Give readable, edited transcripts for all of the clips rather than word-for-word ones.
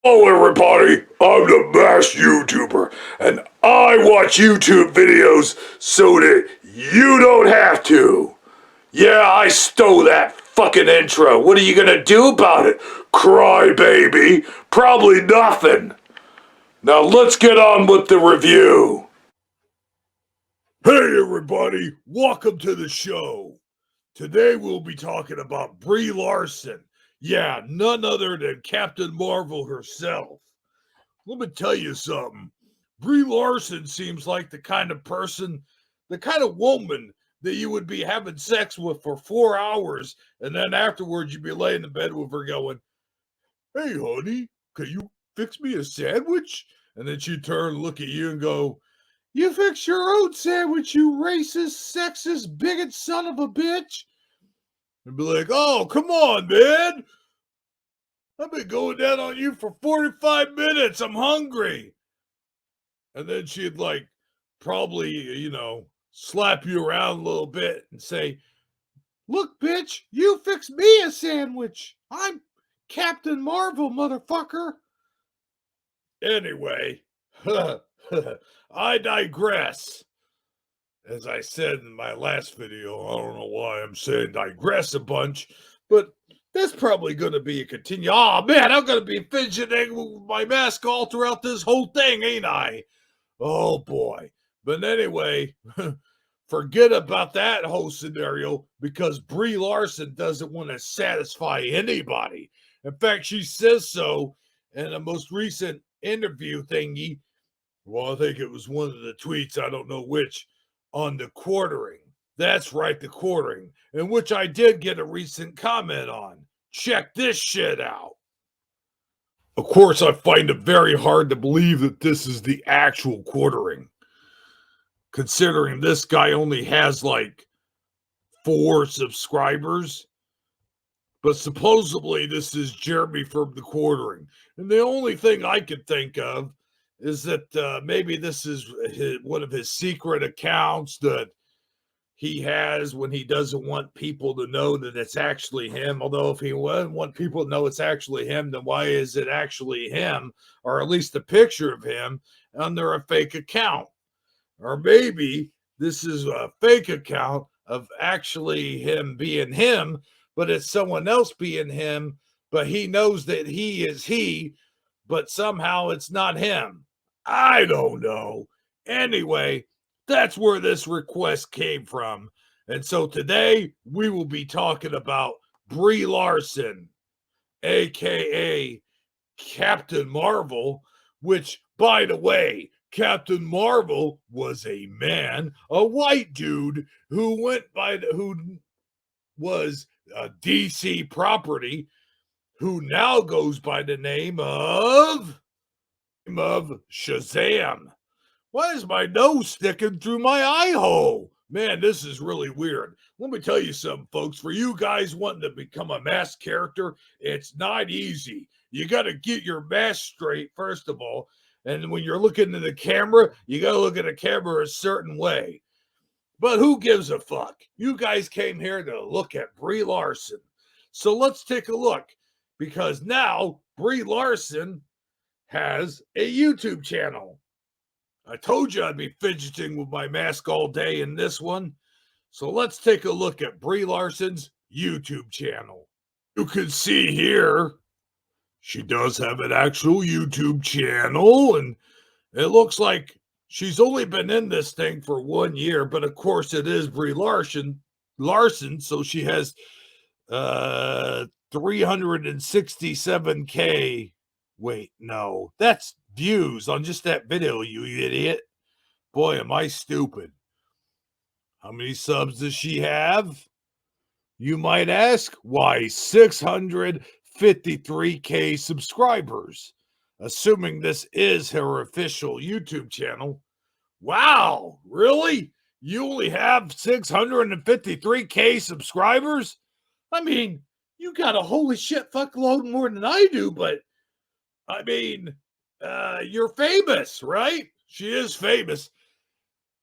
Hello everybody, I'm the Masked YouTuber, and I watch YouTube videos so that you don't have to. Yeah, I stole that fucking intro. What are you gonna do about it? Cry, baby? Probably nothing. Now let's get on with the review. Hey everybody, welcome to the show. Today we'll be talking about Brie Larson. Yeah, none other than Captain Marvel herself. Let me tell you something. Brie Larson seems like the kind of person, the kind of woman that you would be having sex with for 4 hours, and then afterwards you'd be laying in bed with her going, "Hey, honey, can you fix me a sandwich?" And then she'd turn and look at you and go, "You fix your own sandwich, you racist, sexist, bigot son of a bitch." And be like, "Oh, come on, man. I've been going down on you for 45 minutes. I'm hungry." And then she'd probably, slap you around a little bit and say, "Look, bitch, you fix me a sandwich. I'm Captain Marvel, motherfucker." Anyway, I digress. As I said in my last video, I don't know why I'm saying digress a bunch, but that's probably going to be a continue. Oh man, I'm going to be fidgeting with my mask all throughout this whole thing, ain't I? Oh boy. But anyway, forget about that whole scenario because Brie Larson doesn't want to satisfy anybody. In fact, she says so in the most recent interview thingy. Well, I think it was one of the tweets, I don't know which, on the quartering. That's right, the quartering, in which I did get a recent comment on. Check this shit out. Of course, I find it very hard to believe that this is the actual quartering, considering this guy only has like 4 subscribers. But supposedly, this is Jeremy from the quartering. And the only thing I could think of is that maybe this is one of his secret accounts that he has when he doesn't want people to know that it's actually him. Although, if he wouldn't want people to know it's actually him, then why is it actually him, or at least a picture of him, under a fake account? Or maybe this is a fake account of actually him being him, but it's someone else being him, but he knows that he is he, but somehow it's not him. I don't know. Anyway, that's where this request came from. And so today we will be talking about Brie Larson, aka Captain Marvel, which, by the way, Captain Marvel was a man, a white dude who was a DC property, who now goes by the name of Shazam. Why is my nose sticking through my eye hole? Man, this is really weird. Let me tell you something, folks. For you guys wanting to become a masked character, it's not easy. You got to get your mask straight, first of all. And when you're looking at the camera, you got to look at the camera a certain way. But who gives a fuck? You guys came here to look at Brie Larson. So let's take a look. Because now Brie Larson has a YouTube channel. I told you I'd be fidgeting with my mask all day in this one. So let's take a look at Brie Larson's YouTube channel. You can see here, she does have an actual YouTube channel, and it looks like she's only been in this thing for 1 year, but of course it is Brie Larson, so she has 367K. Wait, no, that's views on just that video, you idiot. Boy, am I stupid. How many subs does she have? You might ask. Why, 653K subscribers, assuming this is her official YouTube channel. Wow, really? You only have 653K subscribers? I mean, you got a holy shit fuckload more than I do, but I mean, you're famous, right? She is famous.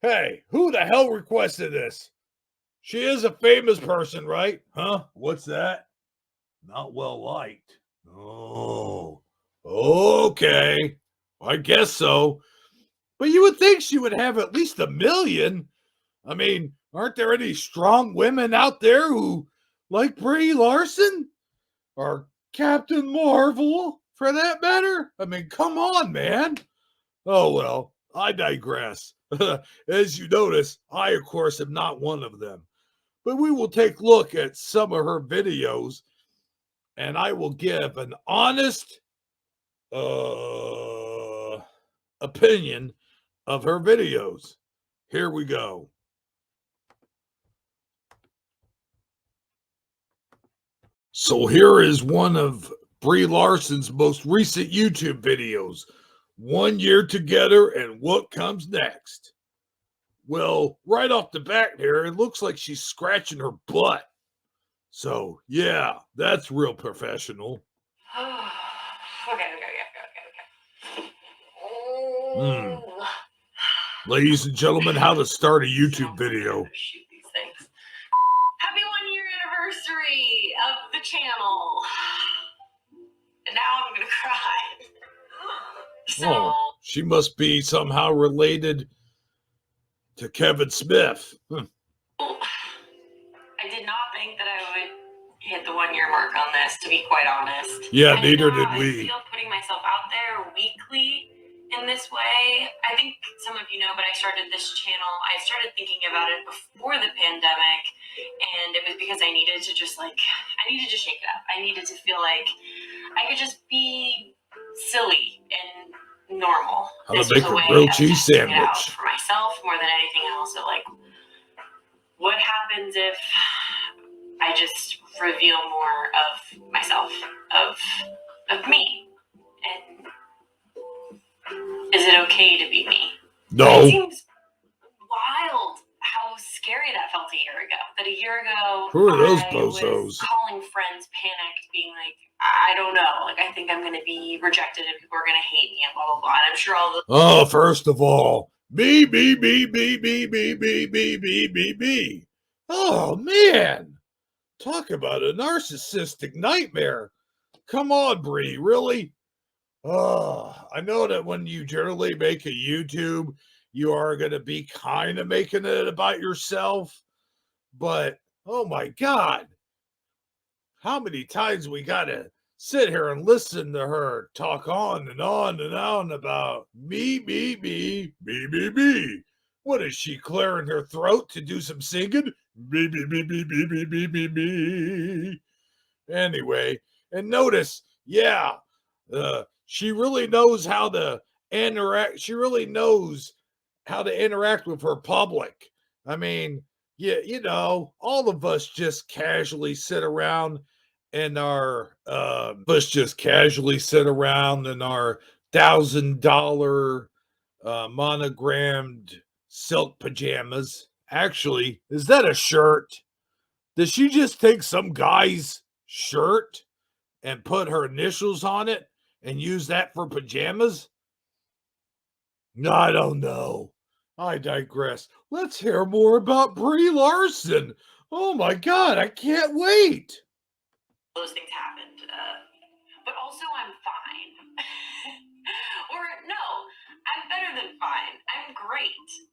Hey, who the hell requested this? She is a famous person, right? Huh? What's that? Not well liked. Oh. Okay, I guess so. But you would think she would have at least 1 million. I mean, aren't there any strong women out there who like Brie Larson or Captain Marvel for that matter? I mean, come on, man. Oh, well, I digress. As you notice, I, of course, am not one of them. But we will take a look at some of her videos and I will give an honest uh, opinion of her videos. Here we go. So here is one of Brie Larson's most recent YouTube videos. 1 year together and what comes next. Well, right off the bat here, it looks like she's scratching her butt. So, yeah, that's real professional. Okay. Hmm. Ladies and gentlemen, how to start a YouTube video. Shoot these things. Happy 1 year anniversary of the channel. And now I'm gonna cry. So she must be somehow related to Kevin Smith. I did not think that I would hit the 1 year mark on this, to be quite honest. Yeah, neither did we. I feel putting myself out there weekly in this way. I think some of you know, but I started this channel. I started thinking about it before the pandemic, and it was because I needed to just I needed to shake it up. I needed to feel like I could just be silly and normal. How to make a grilled cheese sandwich for myself more than anything else. So what happens if I just reveal more of myself, of me, and is it okay to be me? No. It seems wild how scary that felt a year ago. That a year ago, who are those I was calling friends, panicked, being like, I don't know, I think I'm going to be rejected and people are going to hate me and blah, blah, blah. And I'm sure all the... Oh, first of all, me. Oh, man. Talk about a narcissistic nightmare. Come on, Brie, really? Oh, I know that when you generally make a YouTube, you are going to be kind of making it about yourself. But, oh my God, how many times we got to sit here and listen to her talk on and on and on about me. What is she clearing her throat to do some singing? Me. Anyway, and notice, yeah, she really knows how to interact. She really knows how to interact with her public. I mean, yeah, all of us just casually sit around in our $1,000 monogrammed silk pajamas. Actually, is that a shirt? Did she just take some guy's shirt and put her initials on it and use that for pajamas? I don't know. I digress. Let's hear more about Brie Larson. Oh my God, I can't wait. Those things happened. But also, I'm fine. Or, no, I'm better than fine. I'm great.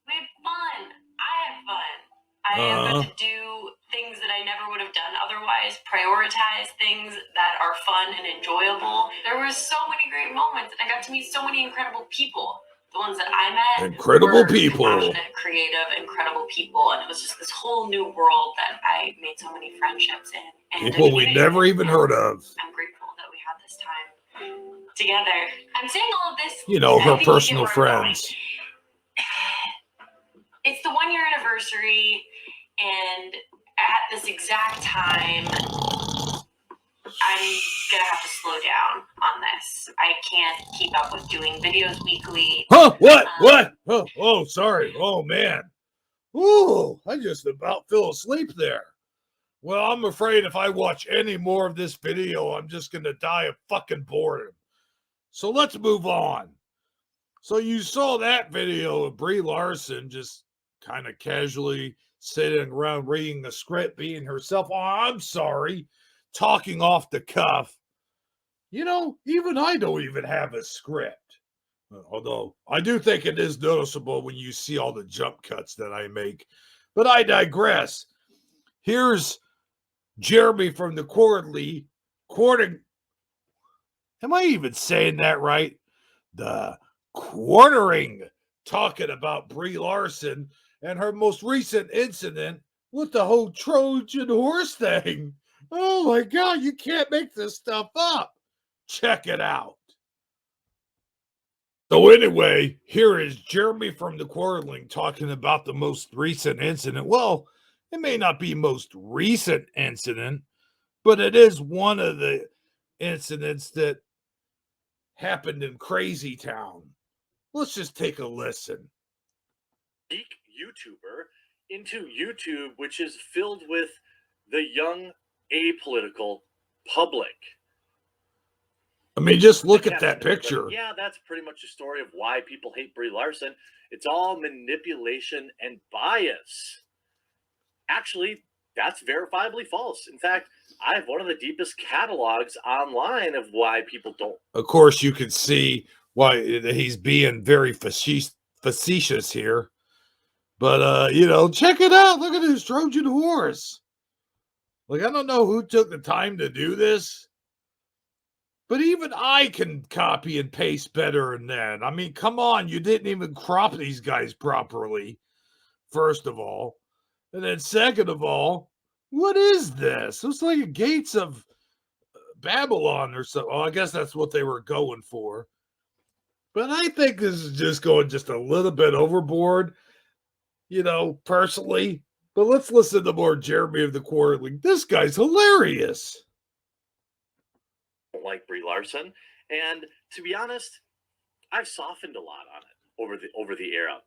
We had fun. I had fun. I got to do things that I never would have done otherwise, prioritize things that are fun and enjoyable. There were so many great moments, and I got to meet so many incredible people. The ones that I met incredible people, passionate, creative, incredible people, and it was just this whole new world that I made so many friendships in. And people we never even heard of. I'm grateful that we had this time together. I'm saying all of this, her personal friends. It's the 1 year anniversary, and at this exact time, I'm gonna have to slow down on this. I can't keep up with doing videos weekly. Huh? What? Oh, sorry. Oh, man. Ooh, I just about fell asleep there. Well, I'm afraid if I watch any more of this video, I'm just going to die of fucking boredom. So let's move on. So you saw that video of Brie Larson just kind of casually sitting around reading the script, being herself. Oh, I'm sorry. Talking off the cuff. Even I don't even have a script. Although I do think it is noticeable when you see all the jump cuts that I make. But I digress. Here's Jeremy from the Quarterly quoting. Am I even saying that right? The Quartering, talking about Brie Larson and her most recent incident with the whole Trojan horse thing. Oh my God, you can't make this stuff up. Check it out. So anyway, here is Jeremy from the Quarterling talking about the most recent incident. Well, it may not be most recent incident, but it is one of the incidents that happened in Crazy Town. Let's just take a listen. Geek YouTuber into YouTube, which is filled with the young, apolitical public. I mean, just look at that picture. Yeah, that's pretty much the story of why people hate Brie Larson. It's all manipulation and bias. Actually, that's verifiably false. In fact, I have one of the deepest catalogs online of why people don't. Of course, you can see why he's being very facetious here. But, check it out. Look at this Trojan horse. Like, I don't know who took the time to do this, but even I can copy and paste better than that. I mean, come on. You didn't even crop these guys properly, first of all. And then second of all, what is this? It's like a Gates of Babylon or something. Well, I guess that's what they were going for. But I think this is just going just a little bit overboard, personally. But let's listen to more Jeremy of the Quarterly. This guy's hilarious. Like Brie Larson, and to be honest, I've softened a lot on it over the era.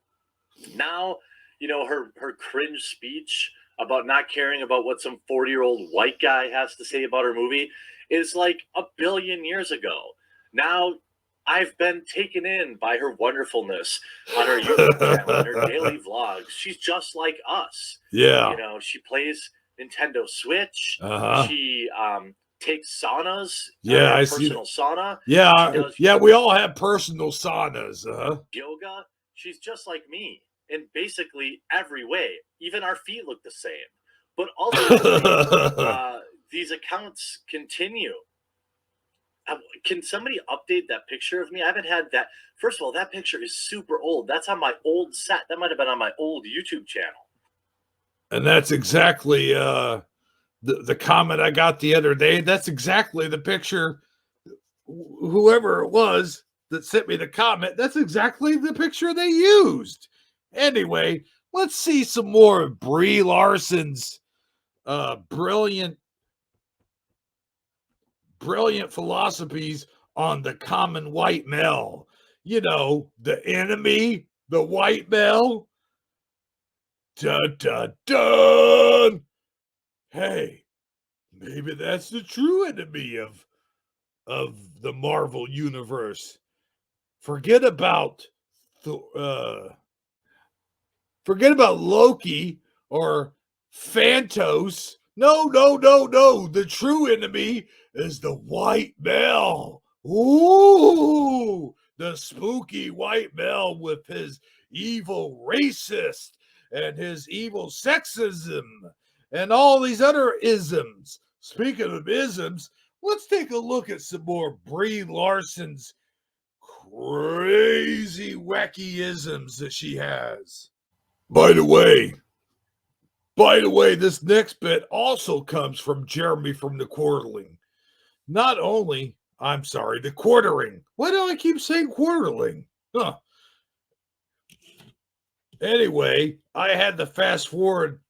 Now, her cringe speech about not caring about what some 40-year-old white guy has to say about her movie is like a billion years ago. Now, I've been taken in by her wonderfulness on her YouTube channel and her daily vlogs. She's just like us. Yeah. She plays Nintendo Switch. Uh-huh. She takes saunas. Yeah, I personal see. sauna. Yeah, we all have personal saunas. Yoga. She's just like me in basically every way. Even our feet look the same. But ultimately, these accounts continue. Can somebody update that picture of me? I haven't had that. First of all, that picture is super old. That's on my old set. That might have been on my old YouTube channel. And that's exactly the comment I got the other day. That's exactly the picture. Whoever it was that sent me the comment, that's exactly the picture they used. Anyway, let's see some more of Brie Larson's brilliant philosophies on the common white male. The enemy, the white male. Dun, dun, dun. Hey, maybe that's the true enemy of the Marvel universe. Forget about Loki or Phantos. No. The true enemy is the white male. Ooh, the spooky white male with his evil racist and his evil sexism and all these other isms. Speaking of isms, let's take a look at some more Brie Larson's crazy wacky isms that she has. By the way, this next bit also comes from Jeremy from the Quarterling. The Quartering. Why do I keep saying Quarterling? Huh. Anyway, I had to fast forward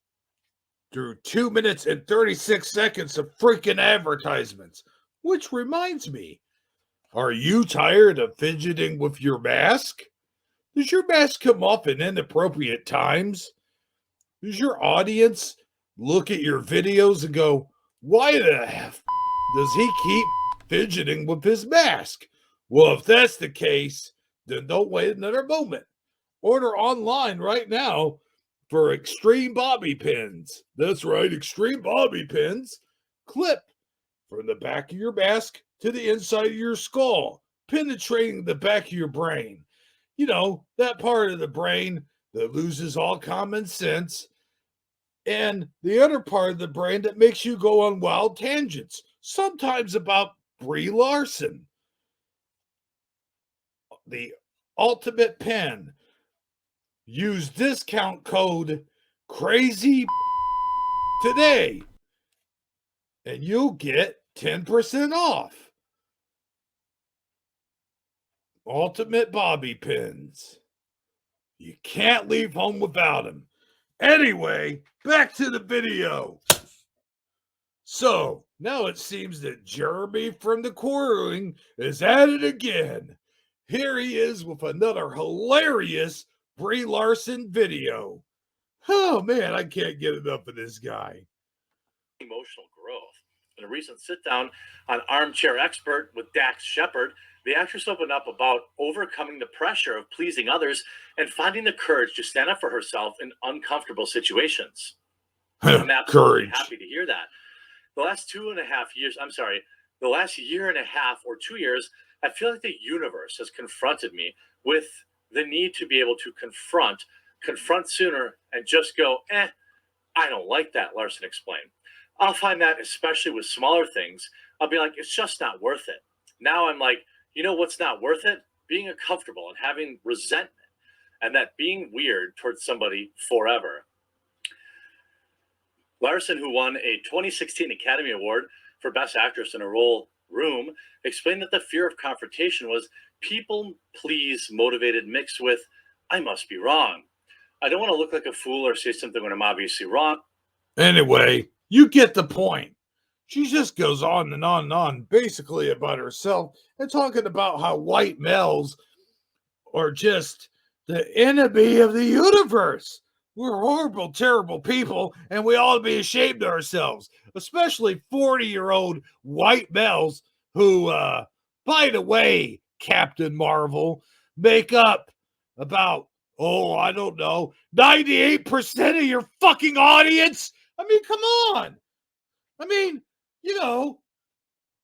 through 2 minutes and 36 seconds of freaking advertisements. Which reminds me, are you tired of fidgeting with your mask? Does your mask come off in inappropriate times? Does your audience look at your videos and go, why the F does he keep fidgeting with his mask? Well, if that's the case, then don't wait another moment. Order online right now for extreme bobby pins. That's right, extreme bobby pins. Clip from the back of your mask to the inside of your skull, penetrating the back of your brain. You know, that part of the brain that loses all common sense, and the other part of the brain that makes you go on wild tangents, sometimes about Brie Larson, the ultimate pen. Use discount code crazy today and you'll get 10% off. Ultimate bobby pins. You can't leave home without them. Anyway, back to the video. So now it seems that Jeremy from the quartering is at it again. Here he is with another hilarious Brie Larson video. Oh man, I can't get enough of this guy. Emotional growth. In a recent sit down on Armchair Expert with Dax Shepard, the actress opened up about overcoming the pressure of pleasing others and finding the courage to stand up for herself in uncomfortable situations. I'm absolutely happy to hear that. The last 2.5 years, the last year and a half or 2 years, I feel like the universe has confronted me with the need to be able to confront sooner and just go, I don't like that, Larson explained. I'll find that especially with smaller things, I'll be like, it's just not worth it. Now I'm like, you know what's not worth it? Being uncomfortable and having resentment and that being weird towards somebody forever. Larson, who won a 2016 Academy Award for Best Actress in a Role Room, explained that the fear of confrontation was people please motivated mixed with, I must be wrong. I don't want to look like a fool or say something when I'm obviously wrong. Anyway, you get the point. She just goes on and on and on, basically about herself and talking about how white males are just the enemy of the universe. We're horrible, terrible people, and we ought to be ashamed of ourselves, especially 40-year-old white males who, by the way, Captain Marvel, make up about, I don't know, 98% of your fucking audience. I mean, come on. I mean,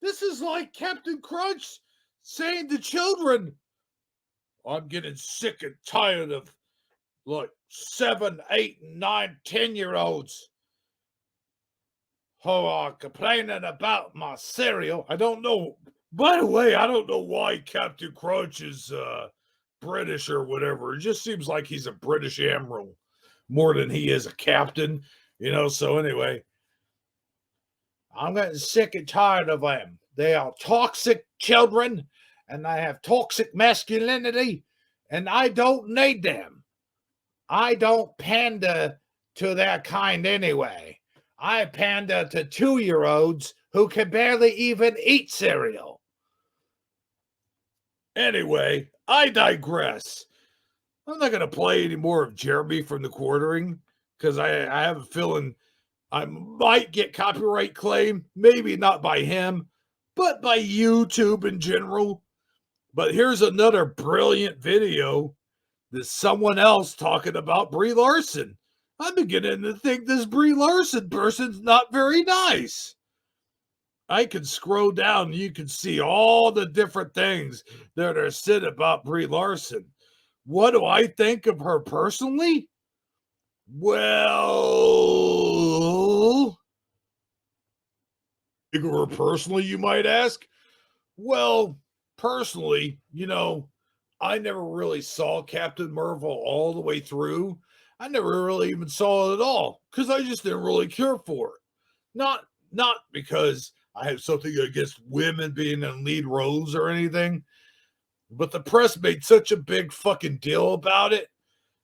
this is like Captain Crunch saying to children, I'm getting sick and tired of like 7, 8, 9, 10-year-olds who are complaining about my cereal. I don't know. By the way, I don't know why Captain Crunch is British or whatever. It just seems like he's a British admiral more than he is a captain, So anyway, I'm getting sick and tired of them. They are toxic children and they have toxic masculinity and I don't need them. I don't pander to their kind anyway. I pander to 2-year-olds who can barely even eat cereal. Anyway, I digress. I'm not going to play any more of Jeremy from the quartering because I have a feeling I might get copyright claim, maybe not by him, but by YouTube in general. But here's another brilliant video. There's someone else talking about Brie Larson. I'm beginning to think this Brie Larson person's not very nice. I can scroll down and you can see all the different things that are said about Brie Larson. What do I think of her personally? Well, think of her personally, you might ask? Well, personally, I never really saw Captain Marvel all the way through. I never really even saw it at all because I just didn't really care for it. Not because I have something against women being in lead roles or anything, but the press made such a big fucking deal about it.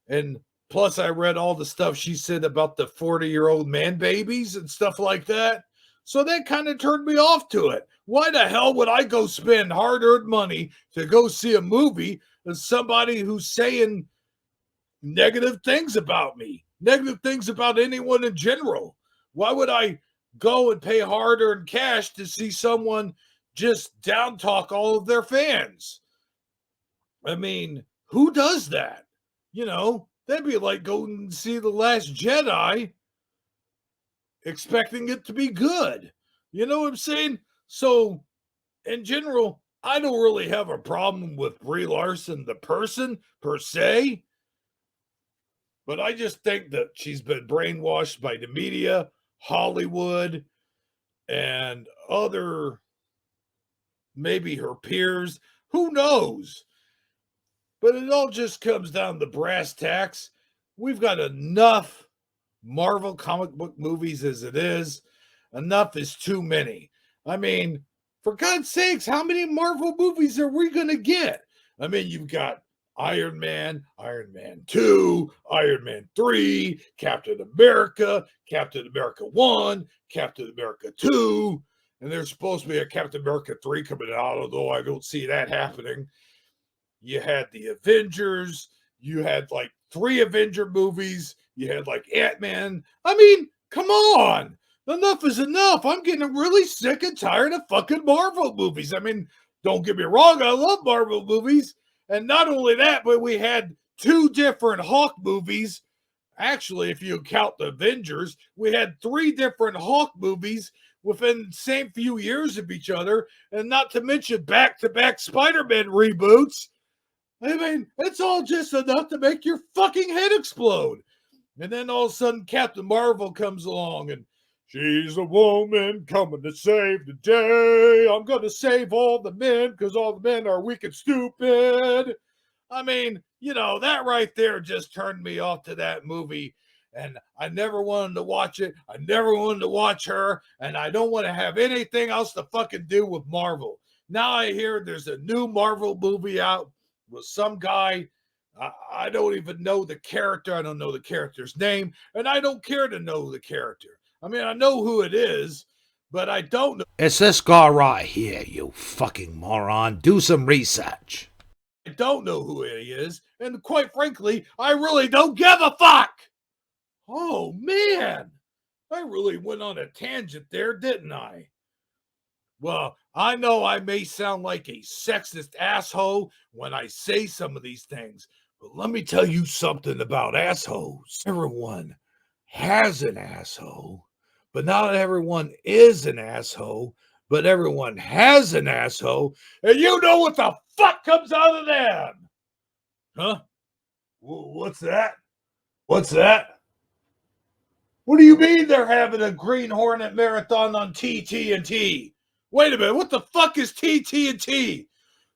And plus, I read all the stuff she said about the 40-year-old man babies and stuff like that. So that kind of turned me off to it. Why the hell would I go spend hard-earned money to go see a movie of somebody who's saying negative things about me, negative things about anyone in general? Why would I go and pay hard-earned cash to see someone just down talk all of their fans? I mean, who does that? That'd be like going and see The Last Jedi expecting it to be good. You know what I'm saying? So in general, I don't really have a problem with Brie Larson, the person per se, but I just think that she's been brainwashed by the media, Hollywood, and other, maybe her peers. Who knows? But it all just comes down to brass tacks. We've got enough Marvel comic book movies as it is. Enough is too many. I mean, for God's sakes, how many Marvel movies are we going to get? I mean, you've got Iron Man 2, Iron Man 3, Captain America 1, Captain America 2, and there's supposed to be a Captain America 3 coming out, although I don't see that happening. You had the Avengers, you had like 3 Avenger movies, you had like Ant-Man. I mean, come on. Enough is enough. I'm getting really sick and tired of fucking Marvel movies. I mean, don't get me wrong, I love Marvel movies. And not only that, but we had 2 different Hawk movies. Actually, if you count the Avengers, we had 3 different Hawk movies within the same few years of each other, and not to mention back-to-back Spider-Man reboots. I mean, it's all just enough to make your fucking head explode. And then all of a sudden, Captain Marvel comes along and she's a woman coming to save the day. I'm going to save all the men because all the men are weak and stupid. I mean, you know, that right there just turned me off to that movie. And I never wanted to watch it. I never wanted to watch her. And I don't want to have anything else to fucking do with Marvel. Now I hear there's a new Marvel movie out with some guy. I don't even know the character. I don't know the character's name. And I don't care to know the character. I mean, I know who it is, but I don't know. It's this guy right here, you fucking moron. Do some research. I don't know who he is. And quite frankly, I really don't give a fuck. Oh, man. I really went on a tangent there, didn't I? Well, I know I may sound like a sexist asshole when I say some of these things, but let me tell you something about assholes. Everyone has an asshole, but not everyone is an asshole, but everyone has an asshole, and you know what the fuck comes out of them. Huh? What's that? What's that? What do you mean they're having a Green Hornet marathon on TNT? Wait a minute, what the fuck is TNT?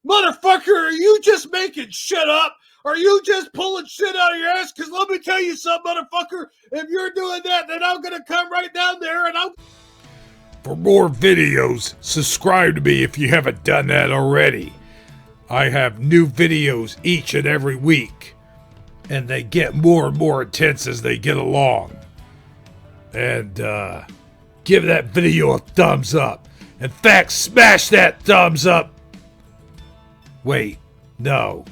Motherfucker, are you just making shit up? Are you just pulling shit out of your ass? Because let me tell you something, motherfucker. If you're doing that, then I'm going to come right down there and I'll... For more videos, subscribe to me if you haven't done that already. I have new videos each and every week. And they get more and more intense as they get along. And give that video a thumbs up. In fact, smash that thumbs up. Wait, no.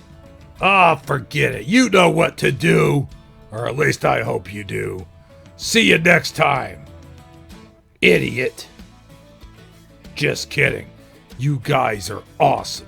Forget it. You know what to do. Or at least I hope you do. See you next time. Idiot. Just kidding. You guys are awesome.